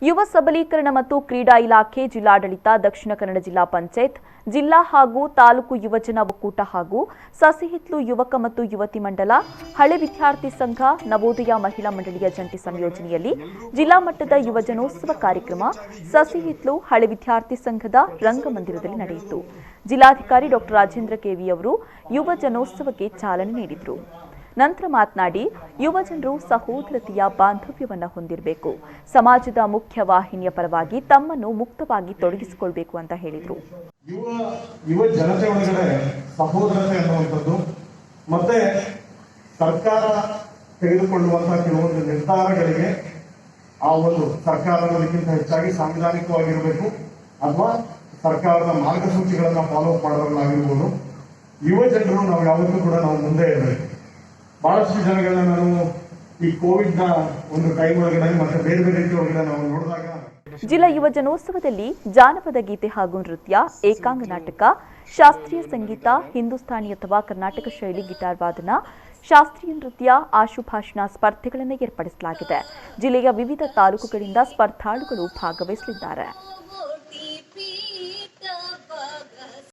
ಯುವ ಸಬಲೀಕರಣ ಮತ್ತು ಕ್ರೀಡಾ ಇಲಾಖೆ, ಜಿಲ್ಲಾಡಳಿತ, ದಕ್ಷಿಣ ಕನ್ನಡ ಜಿಲ್ಲಾ ಪಂಚಾಯತ್, ಜಿಲ್ಲಾ ಹಾಗೂ ತಾಲೂಕು ಯುವಜನ ಒಕ್ಕೂಟ ಹಾಗೂ ಸಸಿಹಿತ್ಲು ಯುವಕ ಮತ್ತು ಯುವತಿ ಮಂಡಲ, ಹಳೆ ವಿದ್ಯಾರ್ಥಿ ಸಂಘ, ನವೋದಯ ಮಹಿಳಾ ಮಂಡಳಿಯ ಜಂಟಿ ಸಂಯೋಜನೆಯಲ್ಲಿ ಜಿಲ್ಲಾ ಮಟ್ಟದ ಯುವಜನೋತ್ಸವ ಕಾರ್ಯಕ್ರಮ ಸಸಿಹಿತ್ಲು ಹಳೆ ವಿದ್ಯಾರ್ಥಿ ಸಂಘದ ರಂಗಮಂದಿರದಲ್ಲಿ ನಡೆಯಿತು. ಜಿಲ್ಲಾಧಿಕಾರಿ ಡಾ ರಾಜೇಂದ್ರ ಕೆವಿ ಅವರು ಯುವಜನೋತ್ಸವಕ್ಕೆ ಚಾಲನೆ ನೀಡಿದರು. ನಂತರ ಮಾತನಾಡಿ, ಯುವಜನರು ಸಹೋದರತೆಯ ಬಾಂಧವ್ಯವನ್ನು ಹೊಂದಿರಬೇಕು, ಸಮಾಜದ ಮುಖ್ಯ ವಾಹಿನಿಯ ಪರವಾಗಿ ತಮ್ಮನ್ನು ಮುಕ್ತವಾಗಿ ತೊಡಗಿಸಿಕೊಳ್ಳಬೇಕು ಅಂತ ಹೇಳಿದರು. ಯುವ ಜನತೆ ಒಳಗಡೆ ಸಹೋದರತೆ ಅನ್ನುವಂಥದ್ದು ಮತ್ತೆ ಸರ್ಕಾರ ತೆಗೆದುಕೊಳ್ಳುವಂತಹ ಕೆಲವೊಂದು ನಿರ್ಧಾರಗಳಿಗೆ ಆ ಒಂದು ಸರ್ಕಾರ ಅನ್ನೋದಕ್ಕಿಂತ ಹೆಚ್ಚಾಗಿ ಸಾಂವಿಧಾನಿಕವಾಗಿರಬೇಕು ಅಥವಾ ಸರ್ಕಾರದ ಮಾರ್ಗಸೂಚಿಗಳನ್ನ ಫಾಲೋ ಮಾಡೋದ್ರಲ್ಲಾಗಿರ್ಬೋದು. ಯುವ ಜನರು ನಾವು ಯಾವತ್ತೂ ಕೂಡ ನಾವು ಮುಂದೆ ಇರಬೇಕು. ಬಹಳಷ್ಟು ಜನಗಳನ್ನ ನಾವು ಈ ಕೋವಿಡ್ ನ ಒಂದು ಟೈಮ್ ಒಳಗಡೆ ಮತ್ತೆ ಬೇರೆ ಬೇರೆ ರೀತಿ ಒಳಗಡೆ ನಾವು ನೋಡಿದಾಗ ಜಿಲ್ಲಾ ಯುವಜನೋತ್ಸವದಲ್ಲಿ ಜಾನಪದ ಗೀತೆ ಹಾಗೂ ನೃತ್ಯ, ಏಕಾಂಗ ನಾಟಕ, ಶಾಸ್ತ್ರೀಯ ಸಂಗೀತ, ಹಿಂದೂಸ್ತಾನಿ ಅಥವಾ ಕರ್ನಾಟಕ ಶೈಲಿ ಗಿಟಾರ್ ವಾದನ, ಶಾಸ್ತ್ರೀಯ ನೃತ್ಯ, ಆಶುಭಾಷಣ ಸ್ಪರ್ಧೆಗಳನ್ನು ಏರ್ಪಡಿಸಲಾಗಿದೆ. ಜಿಲ್ಲೆಯ ವಿವಿಧ ತಾಲೂಕುಗಳಿಂದ ಸ್ಪರ್ಧಾಳುಗಳು ಭಾಗವಹಿಸಲಿದ್ದಾರೆ.